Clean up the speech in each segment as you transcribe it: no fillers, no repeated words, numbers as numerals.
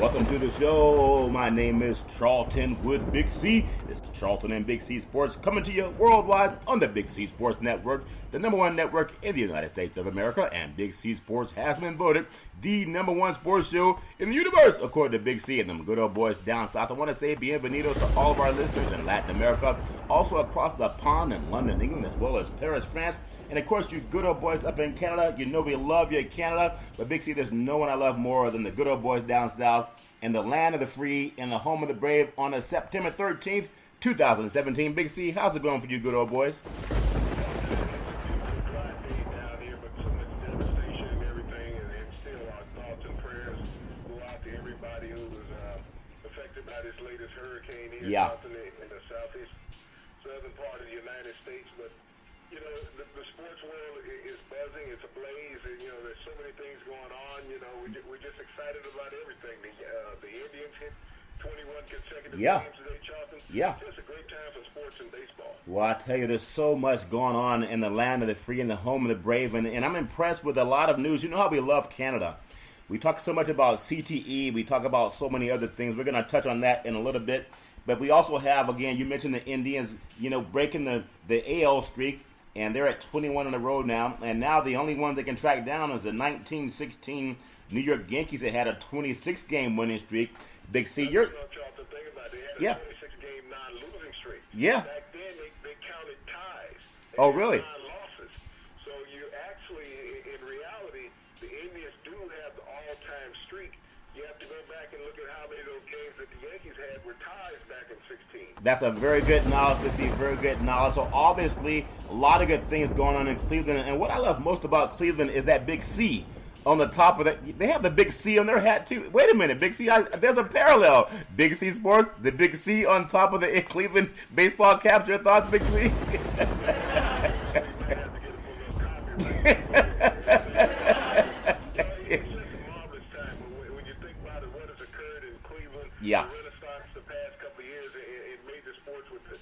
Welcome to the show. My name is Charlton with Big C. This is Charlton and Big C Sports coming to you worldwide on the Big C Sports Network, the number one network in the United States of America. And Big C Sports has been voted the number one sports show in the universe, according to Big C and them good old boys down south. I want to say bienvenidos to all of our listeners in Latin America, also across the pond in London, England, as well as Paris, France. And of course, you good old boys up in Canada, you know we love you in Canada. But Big C, there's no one I love more than the good old boys down south in the land of the free and the home of the brave on a September 13th, 2017. Big C, how's it going for you good old boys? Yeah. In the southeast southern part of the United States, but you know the sports world is buzzing. It's ablaze, and you know there's so many things going on. You know we're just excited about everything. The Indians hit 21 consecutive games today, Charlton. Yeah. Just a great time for sports and baseball. Well, I tell you, there's so much going on in the land of the free and the home of the brave, and I'm impressed with a lot of news. You know how we love Canada. We talk so much about CTE. We talk about so many other things. We're going to touch on that in a little bit. But we also have, again, you mentioned the Indians, you know, breaking the AL streak, and they're at 21 in a row now. And now the only one they can track down is the 1916 New York Yankees that had a 26-game winning streak. Big C, you're... You know, Charlton, think about it. They had a 26-game non-losing streak. Yeah. Back then, they counted ties. Oh, really? Non-losses. So you actually, in reality, the Indians do have the all-time streak. You have to go back and look at how many of those games that the Yankees had were ties back in 16. That's a very good knowledge, Big C, very good knowledge. So obviously, a lot of good things going on in Cleveland. And what I love most about Cleveland is that Big C on the top of that. They have the Big C on their hat, too. Wait a minute, Big C, there's a parallel. Big C Sports, the Big C on top of the Cleveland baseball caps. Your thoughts, Big C? Yeah. The Renaissance the past couple of years in major sports with the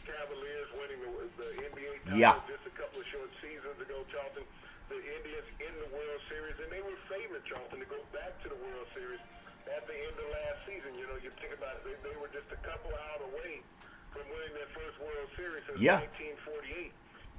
Cavaliers winning the NBA title just a couple of short seasons ago, Charlton. The Indians in the World Series, and they were favored, Charlton, to go back to the World Series at the end of last season. You know, you think about it, they were just a couple out away from winning their first World Series since 1948.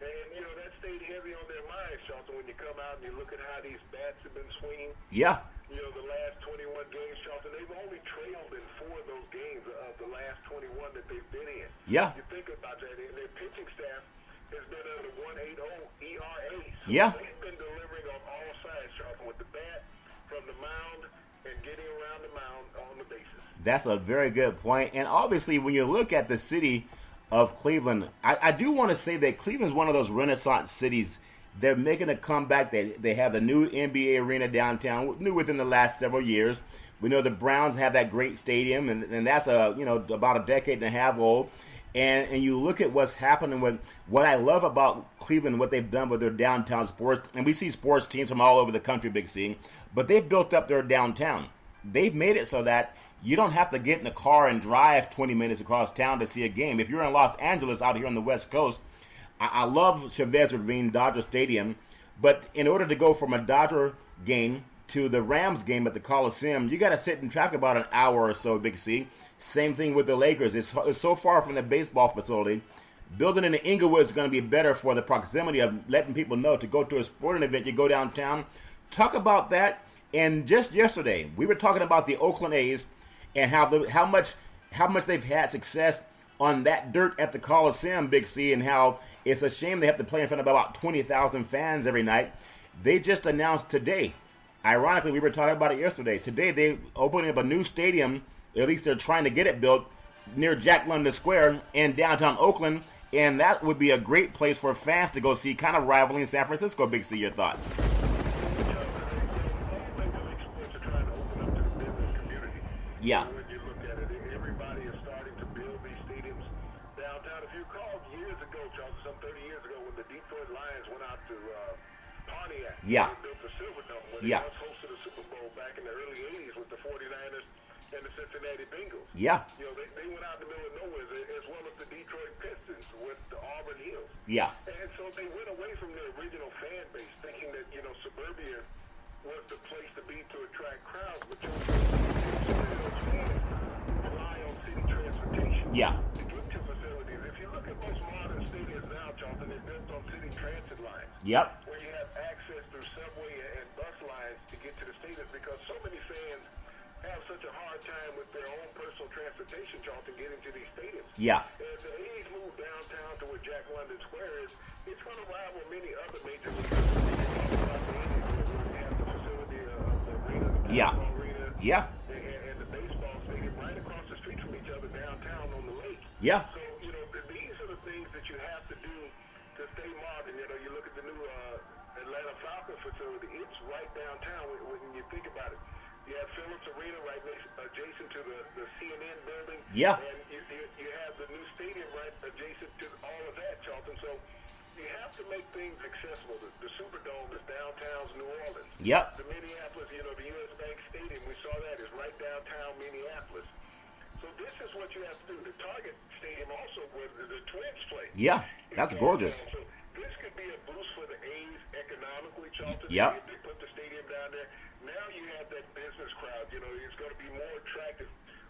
And, you know, that stayed heavy on their minds, Charlton, when you come out and you look at how these bats have been swinging. Yeah. You know, the last 21 games, Charlton, they've only trailed in 4 of those games of the last 21 that they've been in. Yeah. You think about that, and their pitching staff has been under 1.80 ERA. So they've been delivering on all sides, Charlton, with the bat, from the mound, and getting around the mound on the bases. That's a very good point. And obviously, when you look at the city of Cleveland, I do want to say that Cleveland's one of those Renaissance cities. They're making a comeback. They have the new NBA arena downtown, new within the last several years. We know the Browns have that great stadium, and that's about a decade and a half old. And you look at what's happening with what I love about Cleveland, what they've done with their downtown sports, and we see sports teams from all over the country, Big C, but they've built up their downtown. They've made it so that you don't have to get in a car and drive 20 minutes across town to see a game. If you're in Los Angeles out here on the West Coast, I love Chavez Ravine Dodger Stadium, but in order to go from a Dodger game to the Rams game at the Coliseum, you got to sit in traffic about an hour or so, Big C. Same thing with the Lakers. It's so far from the baseball facility. Building in Inglewood is going to be better for the proximity of letting people know to go to a sporting event. You go downtown. Talk about that. And just yesterday, we were talking about the Oakland A's and how much they've had success on that dirt at the Coliseum, Big C, and how it's a shame they have to play in front of about 20,000 fans every night. They just announced today, ironically, we were talking about it yesterday. Today, they're opening up a new stadium, at least they're trying to get it built, near Jack London Square in downtown Oakland, and that would be a great place for fans to go see, kind of rivaling San Francisco. Big C, your thoughts? Yeah. When you look at it, everybody is starting to build these stadiums downtown. If you recall years ago, Charles, some 30 years ago, when the Detroit Lions went out to Pontiac, they built the Silverdome, when they once hosted a Super Bowl back in the early 80s with the 49ers and the Cincinnati Bengals. Yeah. You know, they went out in the middle of nowhere, as well as the Detroit Pistons with the Auburn Hills. Yeah. And so they went away from their original fan base, thinking that, you know, suburbia was the place to be to attract crowds, but those fans rely on city transportation. Yeah. To get to facilities. If you look at most modern stadiums now, Charlton, they're built on city transit lines. Yep. Where you have access through subway and bus lines to get to the stadiums because so many fans have such a hard time with their own personal transportation, Charlton, getting to these stadiums. Yeah. As the A's move downtown to where Jack London Square is, it's going to rival many other major leagues. They have the facility of the arena, the baseball arena, Yeah. and the baseball stadium right across the street from each other downtown on the lake. Yeah. So, these are the things that you have to do to stay modern. You look at the new Atlanta Falcons facility. It's right downtown when you think about it. You have Phillips Arena right next, adjacent to the CNN building. Yeah. And you have the new stadium right adjacent to all of that, Charlton. So you have to make things accessible. The Superdome is downtown New Orleans. Yep. The Minneapolis, the U.S. Bank Stadium, we saw that, is right downtown Minneapolis. So this is what you have to do. The Target Stadium also, where the Twins play. Yeah, that's gorgeous. So this could be a boost for the A's economically, Charlton. Yep. They put the stadium down there. Now you have that business crowd. It's going to be more attractive.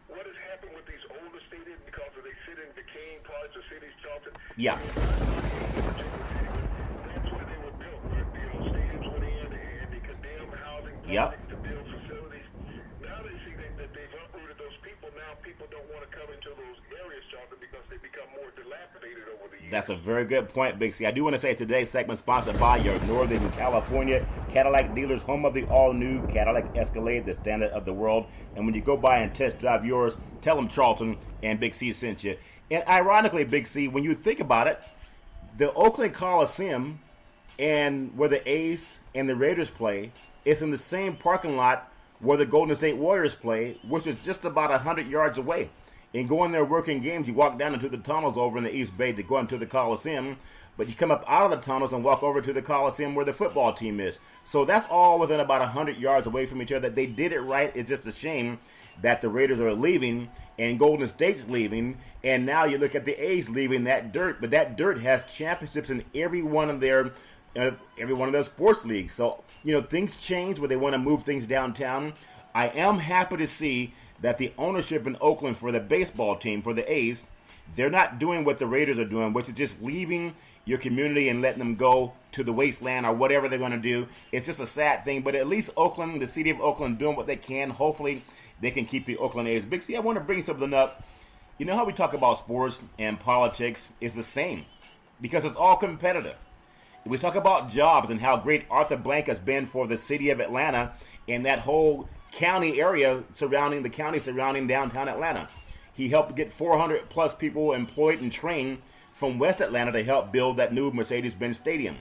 What has happened with these older stadiums because they sit in decaying parts of cities, Charlton? Yeah. That's where they were built. Where stadiums went in and they condemned housing projects to build facilities. Now they see that they've uprooted those people. Now people don't want to come into those areas, Charlton, because they become more dilapidated over the years. That's a very good point, Big C. I do want to say today's segment sponsored by your Northern California Cadillac dealers, home of the all-new Cadillac Escalade, the standard of the world. And when you go by and test drive yours, tell them Charlton and Big C sent you. And ironically, Big C, when you think about it, the Oakland Coliseum and where the A's and the Raiders play, it's in the same parking lot where the Golden State Warriors play, which is just about 100 yards away. And going there working games, you walk down into the tunnels over in the East Bay to go into the Coliseum, but you come up out of the tunnels and walk over to the Coliseum where the football team is. So that's all within about 100 yards away from each other. They did it right. It's just a shame that the Raiders are leaving and Golden State's leaving, and now you look at the A's leaving that dirt, but that dirt has championships in every one of their sports leagues. So, things change where they want to move things downtown. I am happy to see that the ownership in Oakland for the baseball team, for the A's, they're not doing what the Raiders are doing, which is just leaving your community and letting them go to the wasteland or whatever they're going to do. It's just a sad thing, but at least Oakland, the city of Oakland, doing what they can. Hopefully they can keep the Oakland A's. Big C, I want to bring something up. You know how we talk about sports and politics is the same because it's all competitive. We talk about jobs and how great Arthur Blank has been for the city of Atlanta and that whole county area surrounding downtown Atlanta. He helped get 400 plus people employed and trained from West Atlanta to help build that new Mercedes-Benz Stadium.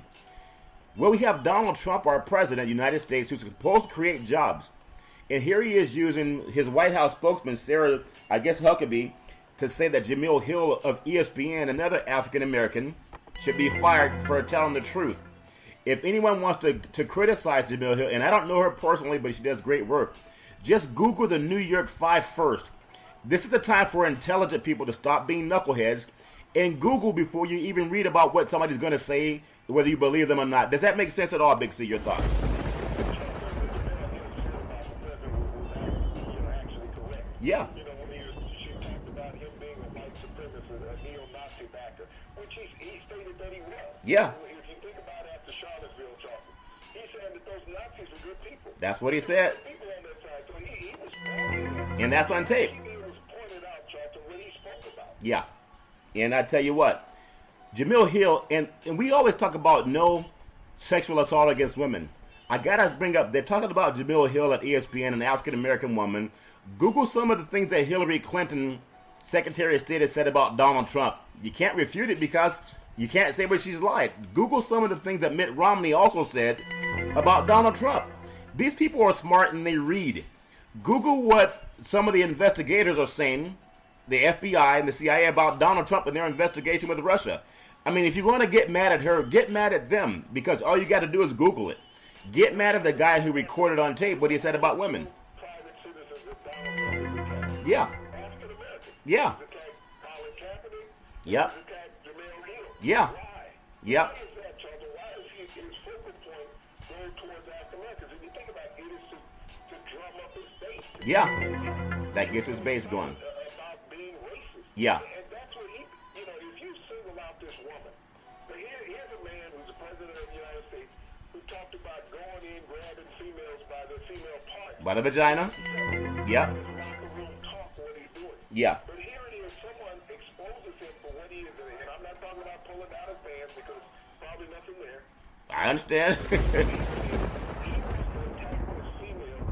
Well, we have Donald Trump, our president of the United States, who's supposed to create jobs. And here he is using his White House spokesman, Sarah, Huckabee, to say that Jamil Hill of ESPN, another African-American, should be fired for telling the truth. If anyone wants to criticize Jamil Hill, and I don't know her personally, but she does great work, just Google the New York 5 first. This is the time for intelligent people to stop being knuckleheads and Google before you even read about what somebody's going to say, whether you believe them or not. Does that make sense at all, Big C? Your thoughts? Yeah. When she talked about him being a white supremacist, a neo-Nazi backer, which he stated that he was. Yeah. If you think about after Charlottesville, Charlton, he said that those Nazis were good people. That's what he said. People on that side, so he was and that's on tape. He was pointed out, Charlton, what he spoke about. Yeah. And I tell you what, Jamil Hill, and we always talk about no sexual assault against women. I got to bring up, they're talking about Jamil Hill at ESPN, an African-American woman. Google some of the things that Hillary Clinton, Secretary of State, has said about Donald Trump. You can't refute it because you can't say what she's lied. Google some of the things that Mitt Romney also said about Donald Trump. These people are smart and they read. Google what some of the investigators are saying, the FBI and the CIA, about Donald Trump and their investigation with Russia. I mean, if you want to get mad at her, get mad at them, because all you got to do is Google it. Get mad at the guy who recorded on tape what he said about women. Private citizens of Donald Trump. Yeah. African-American. Yeah. Colin Kaepernick. Yep. Jamil Hill. Yeah. Why? Yep. Why is that, Charlton? Why is his focal point going towards African Americans. If you think about it, it is to drum up his base. Yeah, that gets his base going. About being racist. Yeah. And that's what he, if you single out this woman, but here's a man who's the president of the United States who talked about going in, grabbing females by their female parts. By the vagina? Yep. Locker room talk, what he's doing. Yeah. But here it is, someone exposes him for what he is, and I'm not talking about pulling out his pants because probably nothing there. I understand. He was attacking this female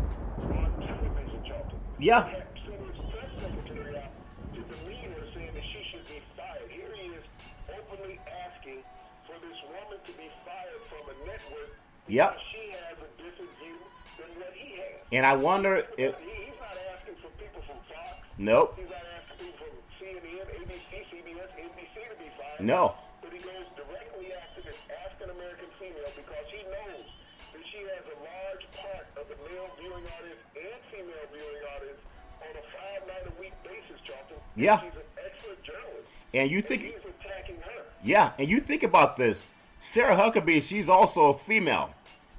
on television, Charlton. Yeah. He had sent his press secretary out to demean her, saying that she should be fired. Here he is openly asking for this woman to be fired from a network Yep. because she has a different view than what he has. And I wonder if... He's not asking for people from Fox. Nope. He's not asking people from CNN, ABC, CBS, NBC to be fired. No. But he goes directly after this African-American female because he knows that she has a large part of the male viewing audience and female viewing audience on a 5-night-a-week basis, Charlton. Yeah. She's an excellent journalist. And you think... He's attacking her. Yeah, and you think about this. Sarah Huckabee, she's also a female.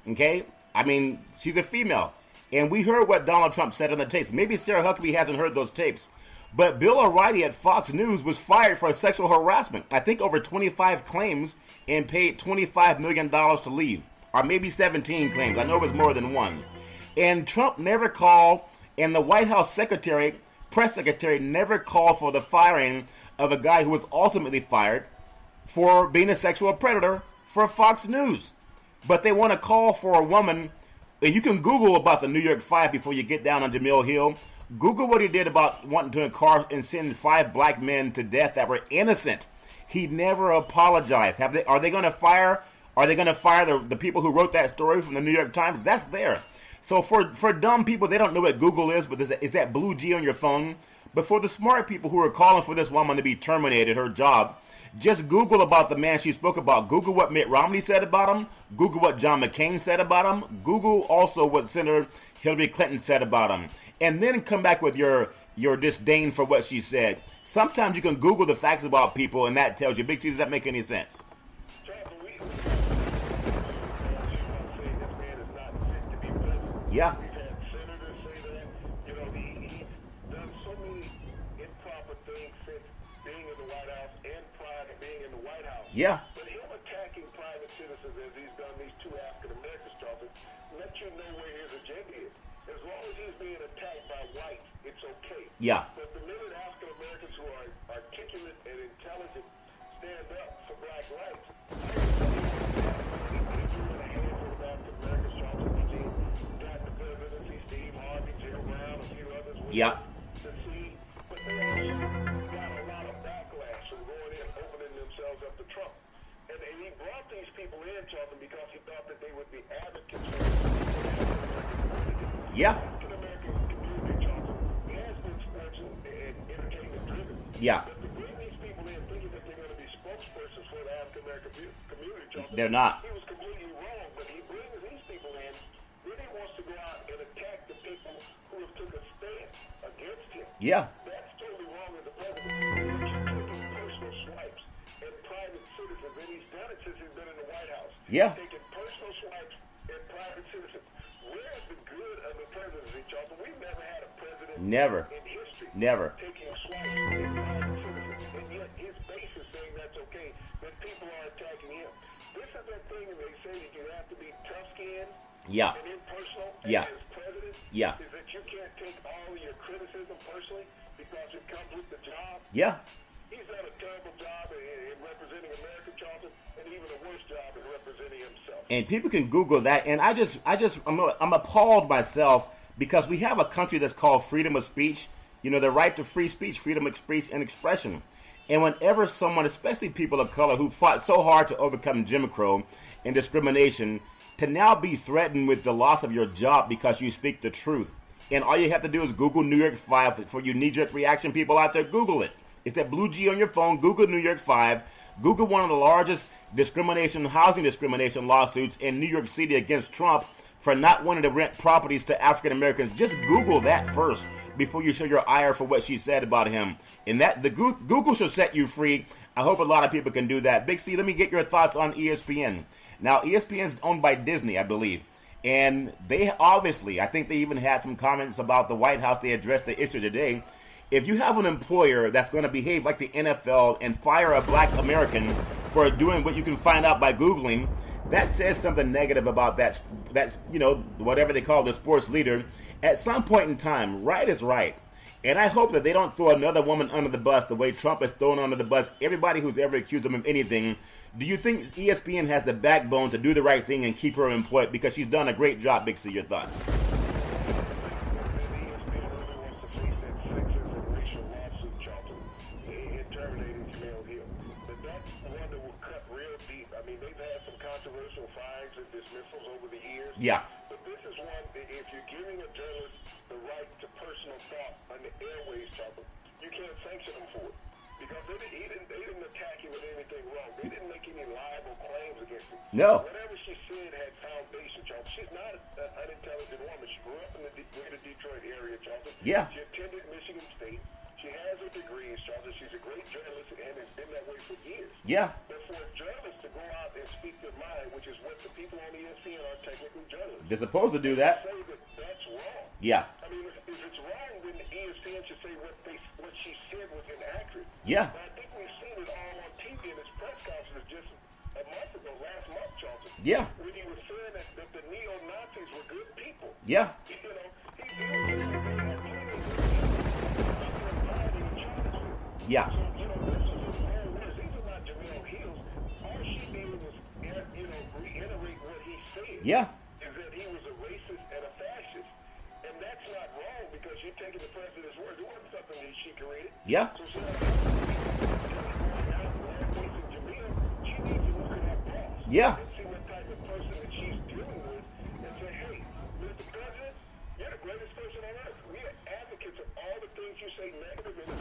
Okay? I mean, she's a female. And we heard what Donald Trump said on the tapes. Maybe Sarah Huckabee hasn't heard those tapes. But Bill O'Reilly at Fox News was fired for sexual harassment. I think over 25 claims and paid $25 million to leave. Or maybe 17 claims. I know it was more than one. And Trump never called, and the White House press secretary never called for the firing of a guy who was ultimately fired for being a sexual predator for Fox News. But they want to call for a woman, and you can Google about the New York 5 before you get down on Jamil Hill. Google what he did about wanting to car and send 5 black men to death that were innocent. He never apologized. Are they going to fire? Are they going to fire the people who wrote that story from the New York Times? That's there. So for dumb people, they don't know what Google is, but is that blue G on your phone? But for the smart people who are calling for this woman to be terminated, her job, just Google about the man she spoke about. Google what Mitt Romney said about him. Google what John McCain said about him. Google also what Senator Hillary Clinton said about him. And then come back with your disdain for what she said. Sometimes you can Google the facts about people, and that tells you. Big T, does that make any sense? Yeah. We've had senators say that. He's done so many improper things since being in the White House and prior to being in the White House. Yeah. But him attacking private citizens as he's done these 2 African Americans, Charlton, let you know where his agenda is. As long as he's being attacked by whites, it's okay. Yeah. But the minute African Americans who are articulate and intelligent stand up for black rights, Yeah. But they also got a lot of backlash from going in, opening themselves up to Trump. And he brought these people in, Charlton, because he thought that they would be advocates for the Yeah. African-American community, Charlton, has been sports and entertainment driven. Yeah. But to bring these people in thinking that they're going to be spokespersons for the African-American community, Charlton, They're not. he was completely wrong. But he brings these people in, then he wants to go out and attack the people who have took a stance against him. Yeah. That's totally wrong as a president. He's taking personal swipes at private citizens, and he's done it since he's been in the White House. Yeah. He's taking personal swipes at private citizens. Where's the good of the presidency, Charlton? We've never had a president Never. in history Never. taking swipes at private citizens, and yet his base is saying that's okay, that people are attacking him. This is that thing that they say that you have to be tough-skinned Yeah. and impersonal Yeah. as president. Yeah. Is that you can't take all of your criticism personally because it comes with the job. Yeah. He's done a terrible job in representing America, Charlton, and even a worse job in representing himself. And people can Google that, and I'm appalled myself because we have a country that's called freedom of speech. The right to free speech, freedom of speech and expression. And whenever someone, especially people of color who fought so hard to overcome Jim Crow and discrimination, to now be threatened with the loss of your job because you speak the truth. And all you have to do is Google New York 5 for you knee-jerk reaction people out there. Google it. It's that blue G on your phone. Google New York 5. Google one of the largest housing discrimination lawsuits in New York City against Trump for not wanting to rent properties to African Americans. Just Google that first before you show your ire for what she said about him. And that the Google should set you free. I hope a lot of people can do that. Big C, let me get your thoughts on ESPN. Now, ESPN is owned by Disney, I believe. And they obviously, I think they even had some comments about the White House. They addressed the issue today. If you have an employer that's going to behave like the NFL and fire a black American for doing what you can find out by Googling, that says something negative about that's whatever they call the sports leader. At some point in time, right is right. And I hope that they don't throw another woman under the bus the way Trump has thrown under the bus everybody who's ever accused them of anything. Do you think ESPN has the backbone to do the right thing and keep her employed? Because she's done a great job, Big C. Your thoughts? Yeah. But this is one that if you're giving a journalist the right to personal thought on the airways, Chopper, you can't sanction them for it. Because they didn't attack you with anything wrong. They didn't make any liable claims against him. No. Whatever she said had foundation, Chopper. She's not an unintelligent woman. She grew up in the greater Detroit area, Chopper. Yeah. She attended Michigan State. She has her degrees, Chopper. She's a great journalist and has been that way for years. Yeah. But for a journalist to go out and speak their mind, which is what the people on ESPN are technically journalists. They're supposed to do that. Say that that's wrong. Yeah. I mean, if it's wrong, then the ESPN should say what she said was inaccurate. Yeah. But I think we've seen it all on TV in his press conference just a month ago, last month, Charlton. Yeah. When he was saying that the neo-Nazis were good people. Yeah. You know, he was saying that they had plenty of Yeah. So, you know, this is his own words. These are not Jamel Hills. All she did was, reiterate what he said. Yeah. Is that he was a racist and a fascist. And that's not wrong because you're taking the president's word. It wasn't something that she created. Yeah. So she needs to look at her boss. Yeah. And see what type of person that she's dealing with and say, hey, Mr. President, you're the greatest person on earth. We are advocates of all the things you say negative in the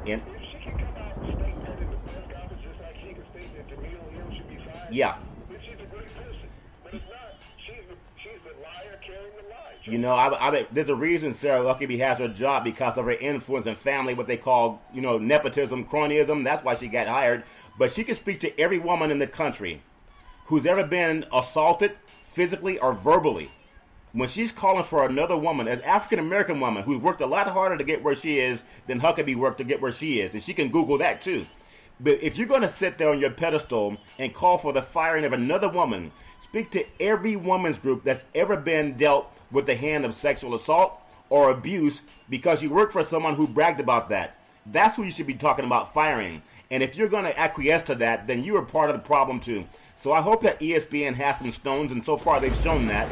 And if she can come out and state that in the press conference just like she can state that Jamil Hill should be fired, yeah. then she's a great person. But if not, she's the liar carrying the lie. You know, I there's a reason Sarah Huckabee has her job because of her influence and family, what they call, nepotism, cronyism. That's why she got hired. But she can speak to every woman in the country who's ever been assaulted physically or verbally. When she's calling for another woman, an African-American woman who's worked a lot harder to get where she is than Huckabee worked to get where she is, and she can Google that too. But if you're going to sit there on your pedestal and call for the firing of another woman, speak to every woman's group that's ever been dealt with the hand of sexual assault or abuse because you work for someone who bragged about that. That's who you should be talking about firing. And if you're going to acquiesce to that, then you are part of the problem too. So I hope that ESPN has some stones, and so far they've shown that.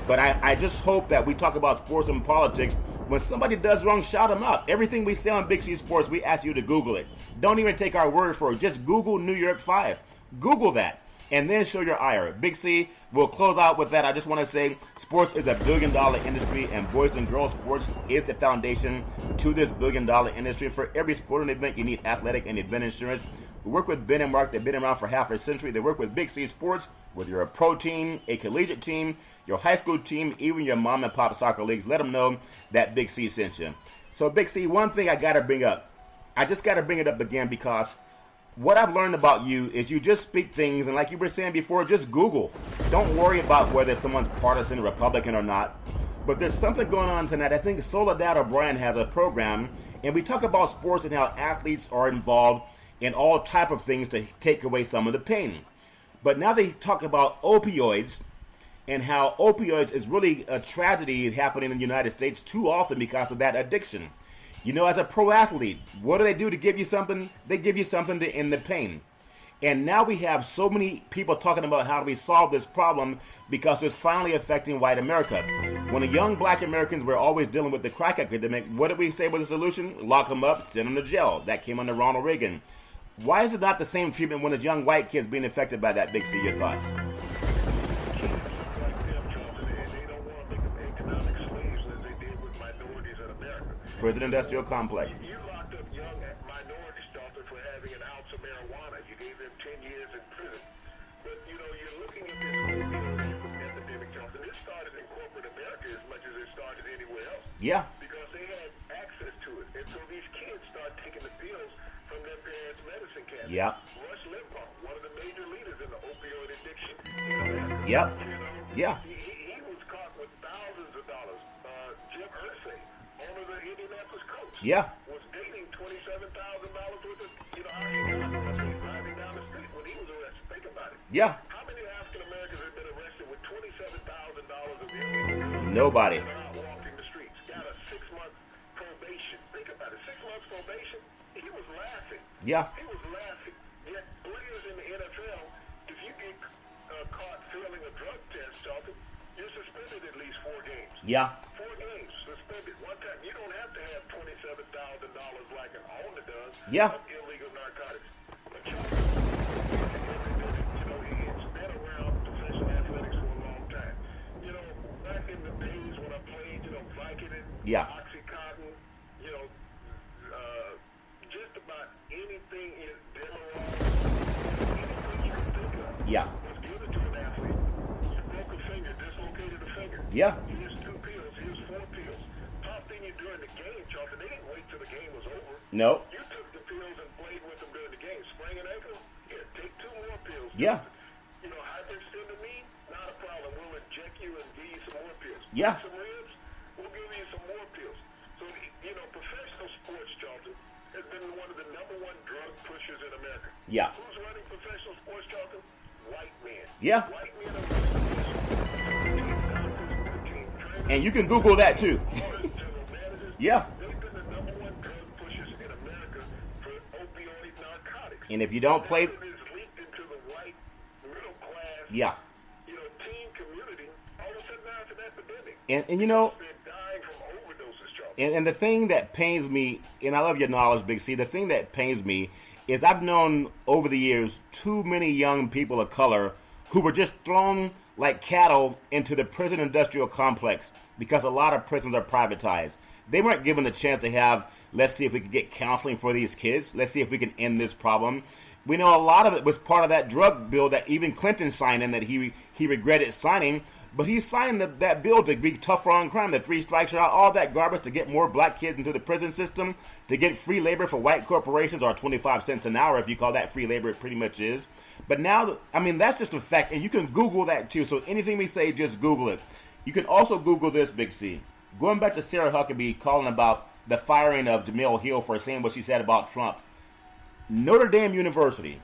But I just hope that we talk about sports and politics. When somebody does wrong, shout them out. Everything we say on Big C Sports, we ask you to Google it. Don't even take our word for it. Just Google New York 5. Google that. And then show your ire. Big C, we'll close out with that. I just want to say sports is a billion-dollar industry, and boys and girls sports is the foundation to this billion-dollar industry. For every sporting event, you need athletic and event insurance. We work with Ben and Mark. They've been around for half a century. They work with Big C Sports, whether you're a pro team, a collegiate team, your high school team, even your mom and pop soccer leagues. Let them know that Big C sent you. So, Big C, one thing I got to bring up. I just got to bring it up again because what I've learned about you is you just speak things, and like you were saying before, just Google. Don't worry about whether someone's partisan, Republican or not. But there's something going on tonight. I think Soledad O'Brien has a program, and we talk about sports and how athletes are involved in all type of things to take away some of the pain. But now they talk about opioids and how opioids is really a tragedy happening in the United States too often because of that addiction. You know, as a pro athlete, what do they do to give you something? They give you something to end the pain. And now we have so many people talking about how do we solve this problem because it's finally affecting white America. When the young black Americans were always dealing with the crack epidemic, what did we say was the solution? Lock them up, send them to jail. That came under Ronald Reagan. Why is it not the same treatment when it's young white kids being affected by that? Big C, your thoughts? Prison industrial complex. You locked up young minorities, Doctor, for having an ounce of marijuana. You gave them 10 years in prison. But, you're looking at this epidemic, Johnson. This started in corporate America as much as it started anywhere else. Yeah. Because they had access to it. And so these kids start taking the pills Yeah. Rush Limbaugh, one of the major leaders in the opioid addiction in America. Yep. You know, Yeah. he was caught with thousands of dollars. Jim Irsay, owner of the Indianapolis Colts, Yeah. was dating $27,000 worth of, alcohol driving down the street when he was arrested. Think about it. Yeah. How many African Americans have been arrested with $27,000 of illegal? Nobody. Out walking the streets, got a 6-month probation. Think about it, 6 months probation. He was laughing. Yeah. He was laughing. Yet players in the NFL, if you get caught failing a drug test, Charlton, you're suspended at least 4 games. Yeah. 4 games suspended. One time, you don't have to have $27,000 like an owner does. Yeah. Of illegal narcotics. But Charlton, it's been around professional athletics for a long time. Back in the days when I played, Vicodin, Yeah. Oxycontin, just about anything in Demerol, anything you can think of Yeah. was given to an athlete. You broke a finger, dislocated a finger. Yeah. Here's 2 pills, here's 4 pills. Top thing you during the game, Charlton, they didn't wait till the game was over. No. You took the pills and played with them during the game. Sprain an ankle? Here, take 2 more pills. Yeah. Hyperextend the knee? Not a problem. We'll inject you and give you some more pills. Yeah. Some ribs? We'll give you some more pills. So, professional sports, Charlton, has been one of the #1 drug pushers in America. Yeah. Who's running professional sports, Charlton? White men. Yeah. White men are running professional. And you can Google that too. Yeah. They've been the #1 drug pushers in America for opioid narcotics. And if you don't play, It is leaked into the white middle class, yeah. teen community. All of a sudden now it's an epidemic. And They're dying from overdoses, Charles. And the thing that pains me, and I love your knowledge, Big C, the thing that pains me is I've known over the years too many young people of color who were just thrown like cattle into the prison industrial complex because a lot of prisons are privatized. They weren't given the chance to have, let's see if we can get counseling for these kids. Let's see if we can end this problem. We know a lot of it was part of that drug bill that even Clinton signed in that he regretted signing. But he signed that bill to be tougher on crime, the 3 strikes are out, all that garbage to get more black kids into the prison system, to get free labor for white corporations, or 25 cents an hour if you call that free labor, it pretty much is. But now, that's just a fact, and you can Google that too. So anything we say, just Google it. You can also Google this, Big C. Going back to Sarah Huckabee calling about the firing of Jemele Hill for saying what she said about Trump. Notre Dame University,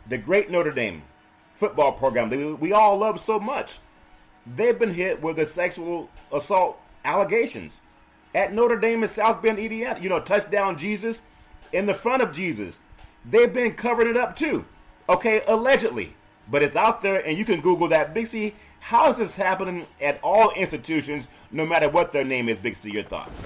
the great Notre Dame football program that we all love so much, they've been hit with the sexual assault allegations at Notre Dame in South Bend, Indiana. Touchdown Jesus, in the front of Jesus. They've been covering it up too. Okay, allegedly. But it's out there, and you can Google that. Big C, how is this happening at all institutions, no matter what their name is? Big C, your thoughts?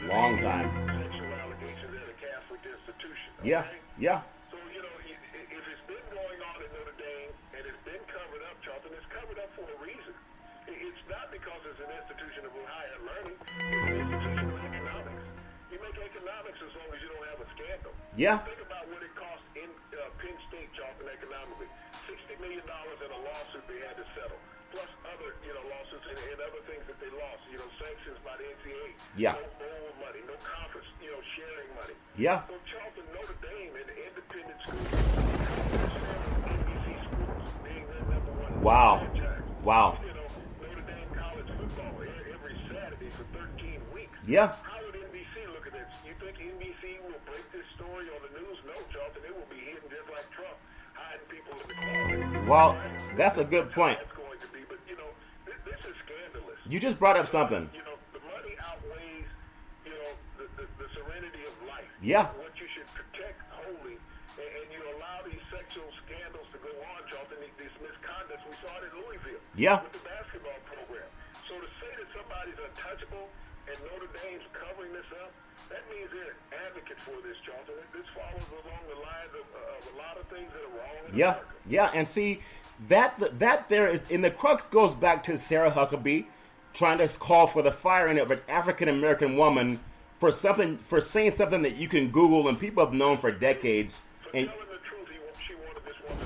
Long time. Sexual allegations at a Catholic institution. Okay? Yeah, yeah. So, if it's been going on at Notre Dame and it's been covered up, Charlton, it's covered up for a reason. It's not because it's an institution of higher learning. It's an institution of economics. You make economics as long as you don't have a scandal. Yeah. Think about what it cost in Penn State, Charlton, economically. $60 million in a lawsuit they had to settle. Plus other, lawsuits and other things that they lost. Sanctions by the NCAA. Yeah. No bowl money, no conference, sharing money. Yeah. So Charlton, Notre Dame, and independent schools, NBC schools being their #1 Wow. franchise. Wow. Notre Dame college football every Saturday for 13 weeks. Yeah. How would NBC look at this? You think NBC will break this story on the news? No, Charlton. It will be hidden just like Trump, hiding people in the closet. Well, that's a good point. That's going to be, but this is scandalous. You just brought up something. The money outweighs, the serenity of life. Yeah. What you should protect wholly, and you allow these sexual scandals to go on, Charlton, these misconducts. We saw it in Louisville. Yeah. With the basketball program. So to say that somebody's untouchable and Notre Dame's covering this up, that means they're an advocate for this, Charlton. This follows along the lines of a lot of things that are wrong in America. Yeah, and see, That there is, and the crux goes back to Sarah Huckabee trying to call for the firing of an African American woman for saying something that you can Google and people have known for decades. And Telling the truth, she wanted this woman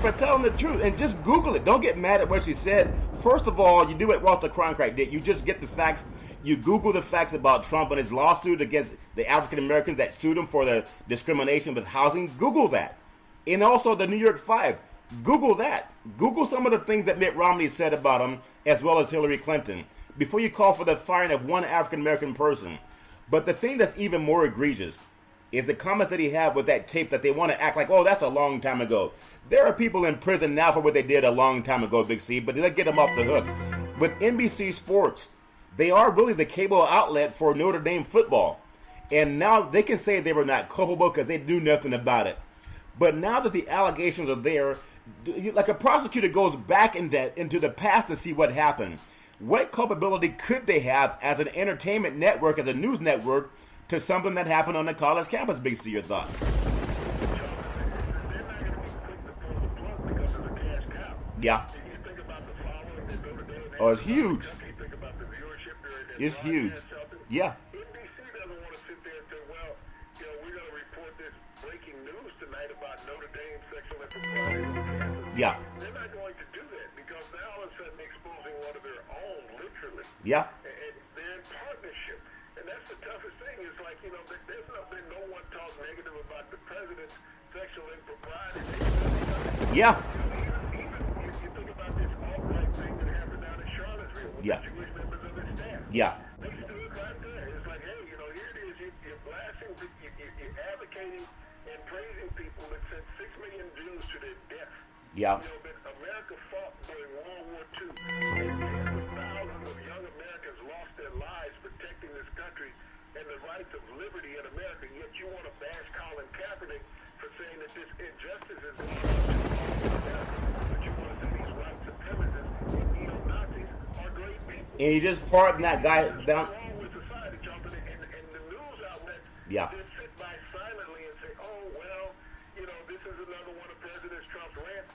for telling the truth, and just Google it. Don't get mad at what she said. First of all, you do what Walter Cronkite did. You just get the facts. You Google the facts about Trump and his lawsuit against the African Americans that sued him for the discrimination with housing. Google that. And also the New York Five. Google that. Google some of the things that Mitt Romney said about him, as well as Hillary Clinton, before you call for the firing of one African American person. But the thing that's even more egregious is the comments that he had with that tape that they want to act like, oh, that's a long time ago. There are people in prison now for what they did a long time ago, Big C, but they'll get them off the hook. With NBC Sports, they are really the cable outlet for Notre Dame football. And now they can say they were not culpable because they knew nothing about it. But now that the allegations are there, like a prosecutor goes back into the past to see what happened. What culpability could they have as an entertainment network, as a news network, to something that happened on the college campus? Big C, your thoughts? Yeah. Oh, it's huge. It's huge. Yeah. Yeah. They're not going to do that because now all of a sudden they're exposing one of their own, literally. Yeah. And they're in partnership. And that's the toughest thing is like, there's been no one talk negative about the president's sexual impropriety. Yeah. Even if you think about this alt-right thing that happened down in Charlottesville with the Jewish members of their staff. Yeah. They stood right there. It's like, hey, here it is. You're blasting, you're advocating and praising people that sent 6 million Jews to their death. Yeah. America fought during World War II. And tens of thousands of young Americans lost their lives protecting this country and the rights of liberty in America. Yet you want to bash Colin Kaepernick for saying that this injustice is going on in America. But you want to say these white supremacists and neo-Nazis are great people. And you just pardon that guy down. What's wrong with society, Jonathan? And the news outlets just sit by silently and say, oh, well, this is another one of President Trump's rants.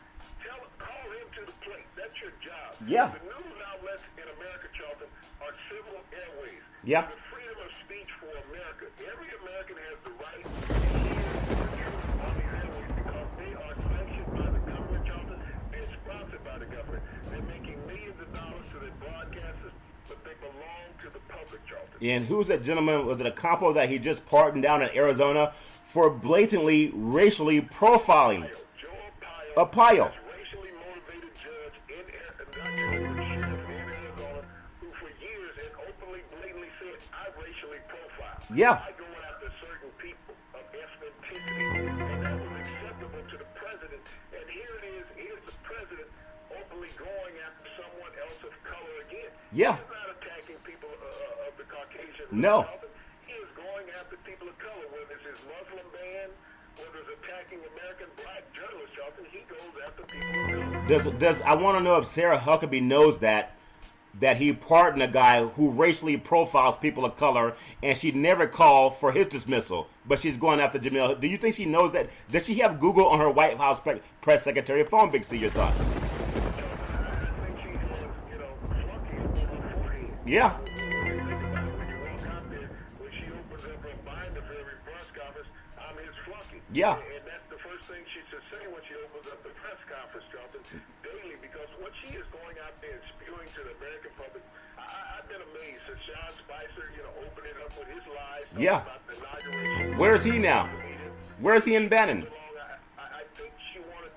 Call him to the plate. That's your job. Yeah. The news outlets in America, Charlton, are civil airways. Yeah. The freedom of speech for America. Every American has the right to hear the truth on these airways because they are sanctioned by the government, Charlton, and sponsored by the government. They're making millions of dollars to their broadcasters, but they belong to the public, Charlton. And who's that gentleman? Was it a compo that he just pardoned down in Arizona for blatantly racially profiling? Joe Arpaio. Racially motivated judge in Arizona who for years had openly, blatantly said, I racially profile. Yeah. I go after certain people of ethnicity, and that was acceptable to the president. And here it is, here's the president openly going after someone else of color again. Yeah. He's not attacking people of the Caucasian. No. He is going after people of color, whether it's his Muslim ban, whether it's attacking American black journalists, Jonathan, he goes after people of color. I want to know if Sarah Huckabee knows that he pardoned a guy who racially profiles people of color, and she never called for his dismissal, but she's going after Jamil. Do you think she knows that? Does she have Google on her White House press secretary phone? Big C, your thoughts? I think she has, flunky on her forehead. Yeah. When you walk out there, when she opens up her binder for every press conference, I'm his flunky. Yeah. And that's the first thing she should say when she opens up the press conference, Jonathan, daily, because what she is going out there and spewing to the American public, I've been amazed since Sean Spicer, opening up with his lies about the inauguration. Where's he now? Where's he in Bannon? I think they wanted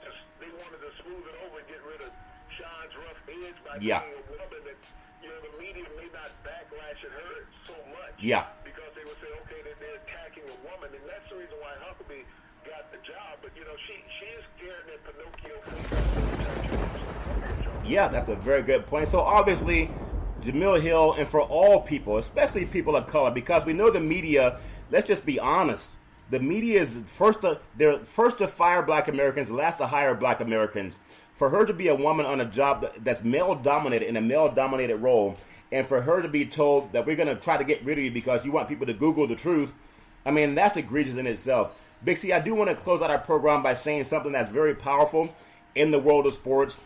to smooth it over and get rid of Sean's rough edge by Yeah. being a woman that, the media may not backlash at her so much. Yeah. Because they would say, okay, that they're attacking a woman, and that's the reason why Huckabee got the job. But, she is scared that Pinocchio face. Yeah, that's a very good point. So obviously, Jamil Hill, and for all people, especially people of color, because we know the media, let's just be honest, the media is they're first to fire black Americans, last to hire black Americans. For her to be a woman on a job that's male-dominated, in a male-dominated role, and for her to be told that we're going to try to get rid of you because you want people to Google the truth, I mean, that's egregious in itself. Big C, I do want to close out our program by saying something that's very powerful. in the world of sports.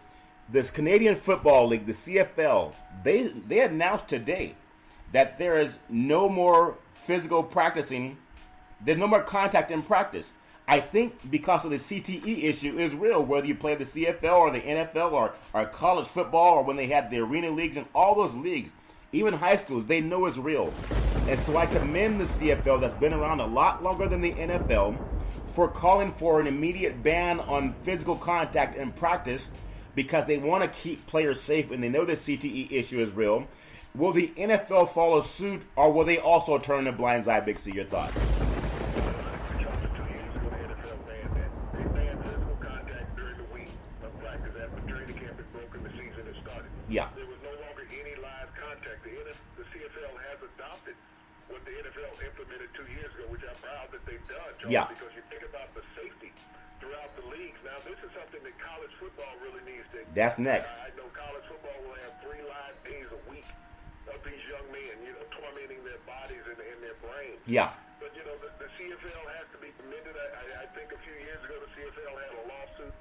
This Canadian Football League, the CFL, they announced today that there is no more physical practicing. There's no more contact in practice. I think because of the CTE issue is real, whether you play the CFL or the NFL or college football or when they had the arena leagues and all those leagues, even high schools, they know it's real. And so I commend the CFL that's been around a lot longer than the NFL for calling for an immediate ban on physical contact in practice because they want to keep players safe and they know the CTE issue is real. Will the NFL follow suit or will they also turn a blind eye? Big C, your thoughts? Yeah. There was no longer any live contact. The CFL has adopted what the NFL implemented 2 years ago, which I'm proud that they've done, Charles, yeah. because you think about the safety throughout the leagues. Now, this is something that college football really needs to. That's next. I know college football will have 3 live days a week of these young men, tormenting their bodies and their brains. Yeah. But, the CFL has to be commended. I think a few years ago the CFL had a lawsuit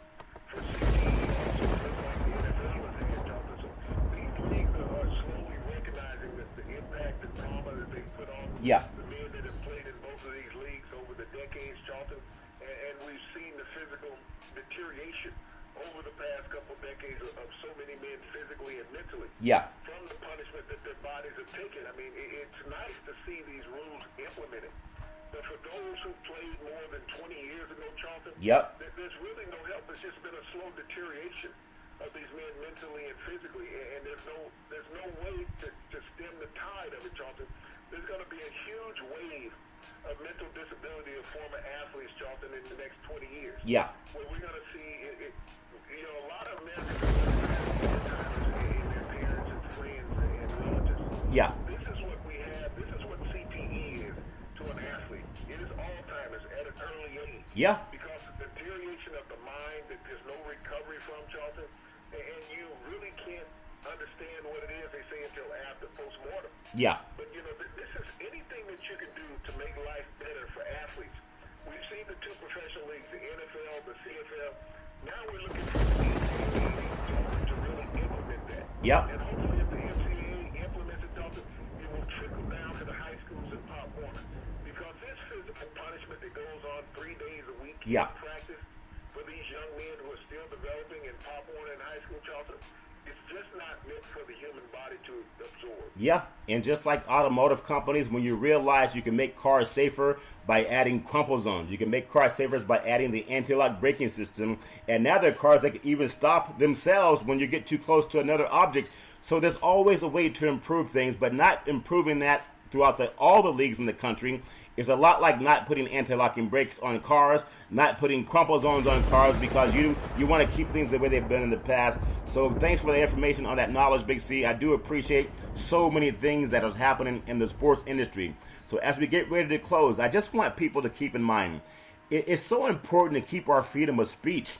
for CTE, also just like the NFL is here, Jonathan. So these leagues are slowly recognizing the impact and trauma that they put on the men that have played in both of these leagues over the decades, Charlton. And we've seen the physical deterioration over the past couple of decades of so many men physically and mentally. Yeah. From the punishment that their bodies have taken. I mean, it's nice to see these rules implemented. But for those who played more than 20 years ago, Charlton, there's really no help. It's just been a slow deterioration of these men mentally and physically, and there's no way to stem the tide of it, Charlton. There's going to be a huge wave of mental disability of former athletes, Charlton, in the next 20 years. Yeah. Where we're going to see, a lot of Americans in their parents and friends and relatives. Yeah. This is what we have. This is what CTE is to an athlete. It is Alzheimer's at an early age. Yeah. Because of the deterioration of the mind that there's no recovery from, Charlton, and you really can't understand what it is, they say, until after post-mortem. Yeah. But, this is anything that you can do to make life better for athletes. We've seen the 2 professional leagues, the NFL, the CFL. Now we're looking for the NCAA to really implement that. Yep. And hopefully if the NCAA implements it, it will trickle down to the high schools in Pop Warner. Because this physical punishment that goes on 3 days a week in practice for these young men who are still developing in Pop Warner and high school, Charlton, it's just not meant for the human body to absorb. Yeah, and just like automotive companies, when you realize you can make cars safer by adding crumple zones, you can make cars safer by adding the anti-lock braking system, and now there are cars that can even stop themselves when you get too close to another object. So there's always a way to improve things, but not improving that throughout all the leagues in the country. It's a lot like not putting anti-locking brakes on cars, not putting crumple zones on cars because you want to keep things the way they've been in the past. So thanks for the information on that knowledge, Big C. I do appreciate so many things that is happening in the sports industry. So as we get ready to close, I just want people to keep in mind, it's so important to keep our freedom of speech.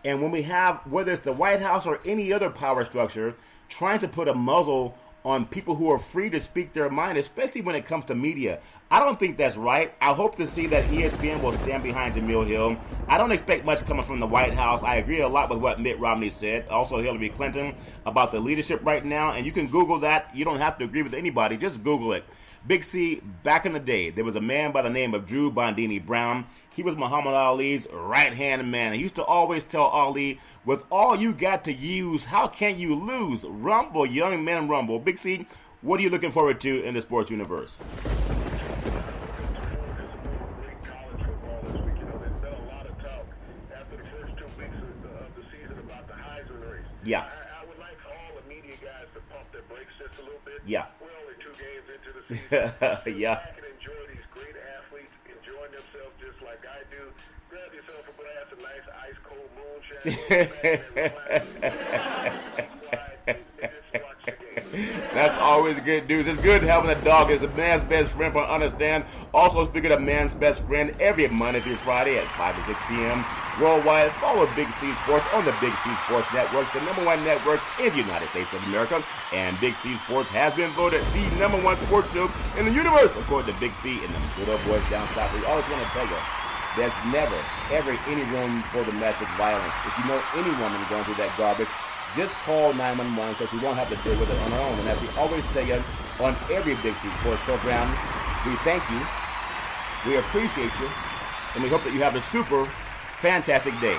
And when we have, whether it's the White House or any other power structure, trying to put a muzzle on people who are free to speak their mind, especially when it comes to media. I don't think that's right. I hope to see that ESPN will stand behind Jemele Hill. I don't expect much coming from the White House. I agree a lot with what Mitt Romney said, also Hillary Clinton, about the leadership right now. And you can Google that. You don't have to agree with anybody. Just Google it. Big C, back in the day, there was a man by the name of Drew Bondini Brown. He was Muhammad Ali's right-hand man. He used to always tell Ali, with all you got to use, how can you lose? Rumble, young men, rumble. Big C, what are you looking forward to in the sports universe? Yeah. I would like all the media guys to pump their brakes just a little bit. Yeah. We're only 2 games into the season. Yeah. Back and enjoy these great athletes, enjoying themselves just like I do. Grab yourself a glass of nice ice cold moonshine. That's always good news. It's good having a dog as a man's best friend, but understand. Also, speaking of man's best friend, every Monday through Friday at 5 to 6 p.m. worldwide, follow Big C Sports on the Big C Sports Network, the #1 network in the United States of America. And Big C Sports has been voted the #1 sports show in the universe, according to Big C and the good old boys down south. We always want to tell you, there's never, ever any room for domestic violence. If you know any woman going through that garbage, just call 911 so she won't have to deal with it on her own. And as we always tell you on every Big C Sports program, we thank you, we appreciate you, and we hope that you have a super fantastic day.